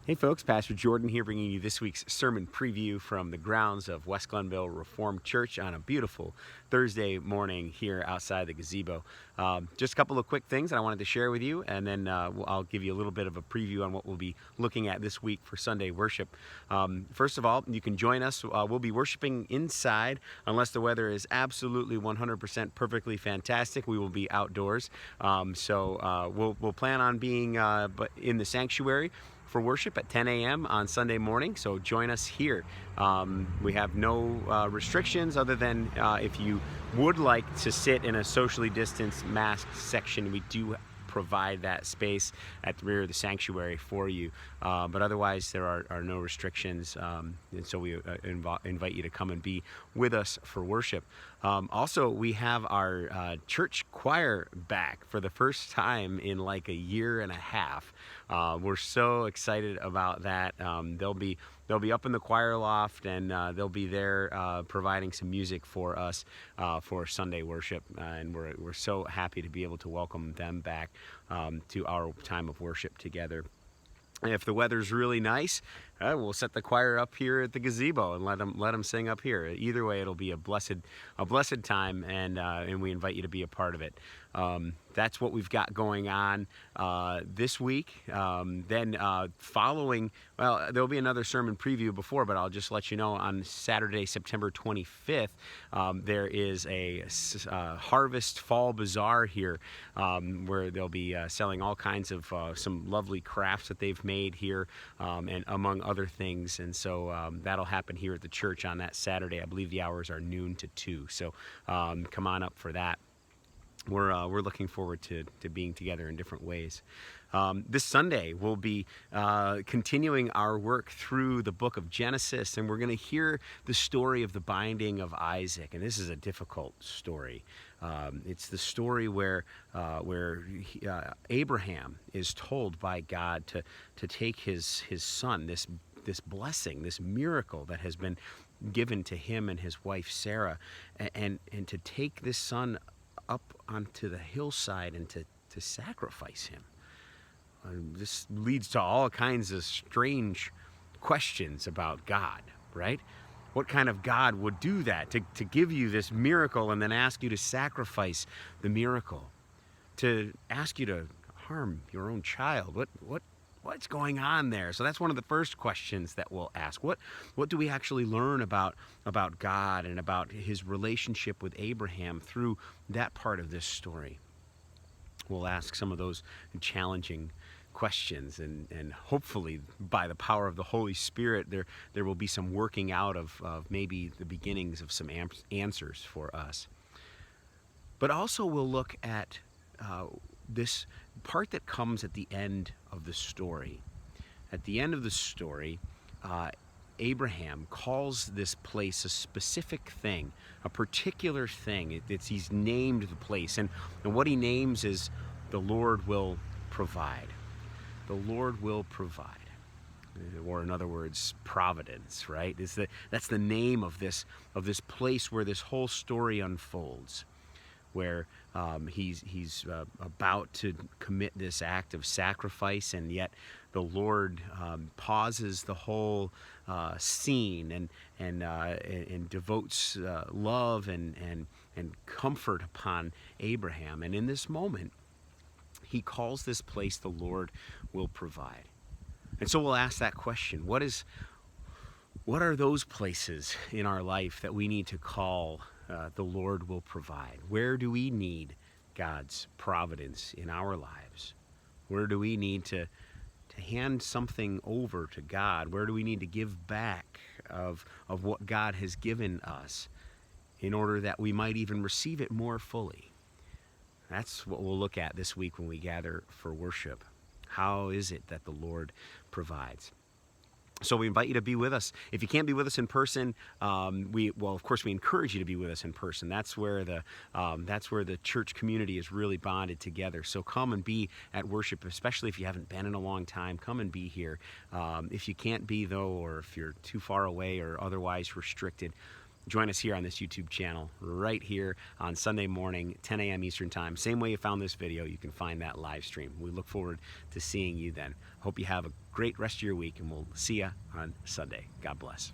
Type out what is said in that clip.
Hey folks, Pastor Jordan here bringing you this week's sermon preview from the grounds of West Glenville Reformed Church on a beautiful Thursday morning here outside the gazebo. Just a couple of quick things that I wanted to share with you, and then I'll give you a little bit of a preview on what we'll be looking at this week for Sunday worship. First of all, you can join us. We'll be worshiping inside unless the weather is absolutely 100% perfectly fantastic. We will be outdoors. We'll plan on being in the sanctuary for worship at 10 a.m. on Sunday morning, so join us here. We have no restrictions other than if you would like to sit in a socially distanced masked section, we do provide that space at the rear of the sanctuary for you. But otherwise, there are no restrictions, and so we invite you to come and be with us for worship. Also, we have our church choir back for the first time in like a year and a half. We're so excited about that. They'll be up in the choir loft, and they'll be there providing some music for us for Sunday worship, and we're so happy to be able to welcome them back to our time of worship together. If the weather's really nice, we'll set the choir up here at the gazebo and let them sing up here. Either way, it'll be a blessed time, and we invite you to be a part of it. That's what we've got going on this week. Then following, well, there'll be another sermon preview before, but I'll just let you know on Saturday, September 25th, there is a Harvest Fall Bazaar here where they'll be selling all kinds of some lovely crafts that they've made here, and among other things. And so that'll happen here at the church on that Saturday. I believe the hours are noon to 2. So come on up for that. We're looking forward to being together in different ways. This Sunday, we'll be continuing our work through the book of Genesis, and we're going to hear the story of the binding of Isaac. And this is a difficult story. It's the story where Abraham is told by God to take his son, this blessing, this miracle that has been given to him and his wife Sarah, and to take this son up onto the hillside and to sacrifice him. This leads to all kinds of strange questions about God, right? What kind of God would do that, to give you this miracle and then ask you to sacrifice the miracle, to ask you to harm your own child? What's going on there? So that's one of the first questions that we'll ask. What do we actually learn about God and about his relationship with Abraham through that part of this story? We'll ask some of those challenging questions, and hopefully by the power of the Holy Spirit there will be some working out of maybe the beginnings of some answers for us. But also we'll look at this part that comes at the end of the story. At the end of the story, Abraham calls this place a specific thing, a particular thing. He's named the place, and what he names is the Lord will provide. The Lord will provide, or in other words, providence. Right? That's the name of this place where this whole story unfolds, where he's about to commit this act of sacrifice, and yet the Lord pauses the whole scene and devotes love and comfort upon Abraham. And in this moment, he calls this place the Lord will provide. And so we'll ask that question: what are those places in our life that we need to call the Lord will provide? Where do we need God's providence in our lives? Where do we need to hand something over to God? Where do we need to give back of what God has given us in order that we might even receive it more fully? That's what we'll look at this week when we gather for worship. How is it that the Lord provides? So we invite you to be with us. If you can't be with us in person, of course we encourage you to be with us in person. That's where the church community is really bonded together. So come and be at worship, especially if you haven't been in a long time. Come and be here. If you can't be, though, or if you're too far away or otherwise restricted, join us here on this YouTube channel right here on Sunday morning, 10 a.m. Eastern Time. Same way you found this video, you can find that live stream. We look forward to seeing you then. Hope you have a great rest of your week, and we'll see you on Sunday. God bless.